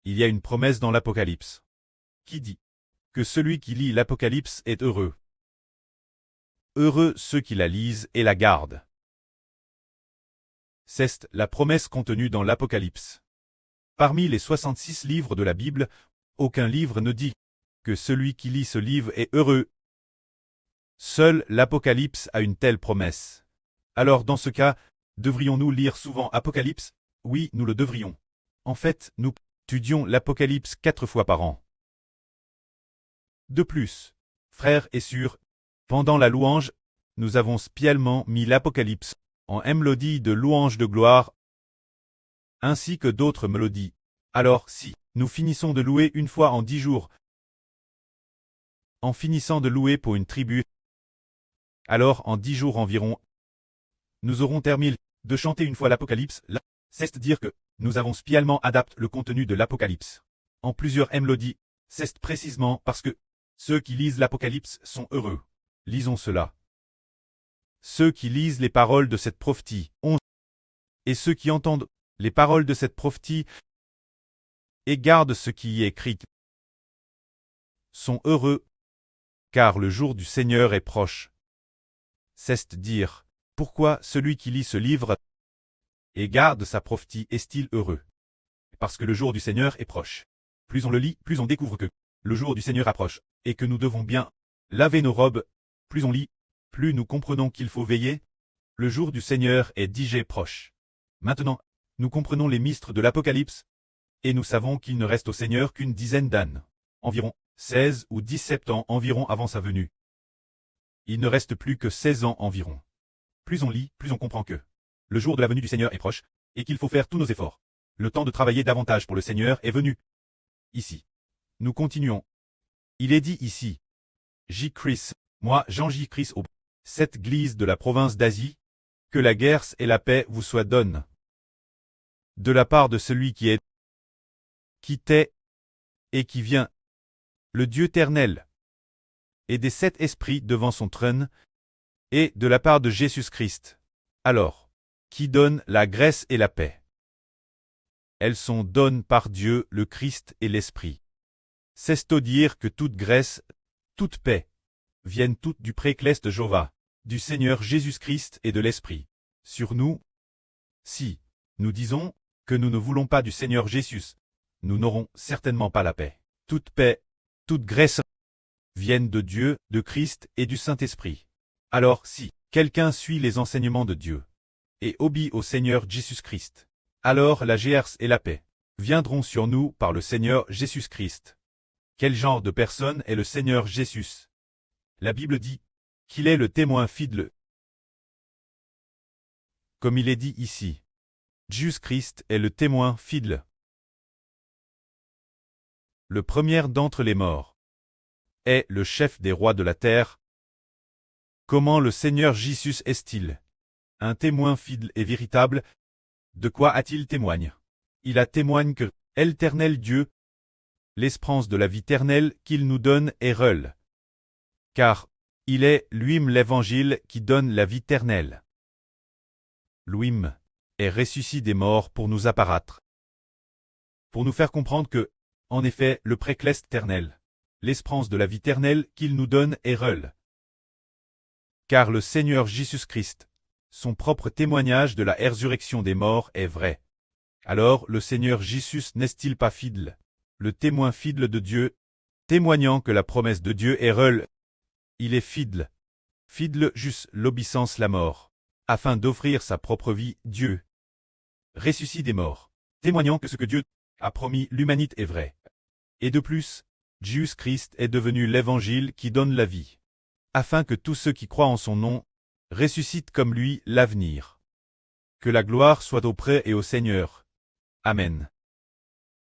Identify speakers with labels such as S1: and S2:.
S1: il y a une promesse dans l'Apocalypse qui dit que celui qui lit l'Apocalypse est heureux. Heureux ceux qui la lisent et la gardent. C'est la promesse contenue dans l'Apocalypse. Parmi les 66 livres de la Bible, aucun livre ne dit que celui qui lit ce livre est heureux. Seul l'Apocalypse a une telle promesse. Alors dans ce cas, devrions-nous lire souvent Apocalypse? Oui, nous le devrions. En fait, nous étudions l'Apocalypse 4 fois par an. De plus, frères et sœurs, pendant la louange, nous avons spécialement mis l'Apocalypse en mélodie de louange de gloire, ainsi que d'autres mélodies. Alors si nous finissons de louer une fois en 10 jours, en finissant de louer pour une tribu, alors en 10 jours environ, nous aurons terminé de chanter une fois l'Apocalypse, c'est-à-dire que nous avons spécialement adapté le contenu de l'Apocalypse en plusieurs mélodies, c'est précisément parce que ceux qui lisent l'Apocalypse sont heureux. Lisons cela. Ceux qui lisent les paroles de cette prophétie ont, et ceux qui entendent les paroles de cette prophétie et gardent ce qui y est écrit sont heureux, car le jour du Seigneur est proche. C'est-à-dire, pourquoi celui qui lit ce livre et garde sa prophétie est-il heureux? Parce que le jour du Seigneur est proche. Plus on le lit, plus on découvre que le jour du Seigneur approche, et que nous devons bien laver nos robes. Plus on lit, plus nous comprenons qu'il faut veiller. Le jour du Seigneur est déjà proche. Maintenant, nous comprenons les mystères de l'Apocalypse, et nous savons qu'il ne reste au Seigneur qu'une dizaine d'années, environ 16 ou 17 ans environ avant sa venue. Il ne reste plus que 16 ans environ. Plus on lit, plus on comprend que le jour de la venue du Seigneur est proche, et qu'il faut faire tous nos efforts. Le temps de travailler davantage pour le Seigneur est venu. Ici. Nous continuons. Il est dit ici. J. Chris, moi Jean J. Chris au cette église de la province d'Asie, que la guerre et la paix vous soient données. De la part de celui qui est, qui était, et qui vient, le Dieu éternel, et des 7 esprits devant son trône, et de la part de Jésus-Christ. Alors, qui donne la grâce et la paix? Elles sont données par Dieu, le Christ et l'Esprit. C'est-à-dire que toute grâce, toute paix, viennent toutes du préclès de Jéhovah, du Seigneur Jésus-Christ et de l'Esprit. Sur nous, si nous disons que nous ne voulons pas du Seigneur Jésus, nous n'aurons certainement pas la paix. Toute paix, toute grâce viennent de Dieu, de Christ et du Saint-Esprit. Alors si quelqu'un suit les enseignements de Dieu et obéit au Seigneur Jésus-Christ, alors la grâce et la paix viendront sur nous par le Seigneur Jésus-Christ. Quel genre de personne est le Seigneur Jésus? La Bible dit qu'il est le témoin fidèle. Comme il est dit ici, Jésus-Christ est le témoin fidèle. Le premier d'entre les morts est le chef des rois de la terre. Comment le Seigneur Jésus est-il un témoin fidèle et véritable? De quoi a-t-il témoigne? Il a témoigne que l'Éternel Dieu, l'espérance de la vie éternelle qu'il nous donne est réelle. Car il est lui-même l'Évangile qui donne la vie éternelle. Lui-même est ressuscité des morts pour nous apparaître, pour nous faire comprendre que, en effet, le préclès éternel, l'espérance de la vie éternelle qu'il nous donne est réelle. Car le Seigneur Jésus-Christ, son propre témoignage de la résurrection des morts est vrai. Alors le Seigneur Jésus n'est-il pas fidèle, le témoin fidèle de Dieu, témoignant que la promesse de Dieu est réelle? Il est fidèle, fidèle jusqu'à l'obéissance la mort, afin d'offrir sa propre vie, Dieu ressuscite des morts, témoignant que ce que Dieu a promis l'humanité est vrai. Et de plus, Jésus-Christ est devenu l'Évangile qui donne la vie, afin que tous ceux qui croient en son nom ressuscitent comme lui l'avenir. Que la gloire soit auprès et au Seigneur. Amen.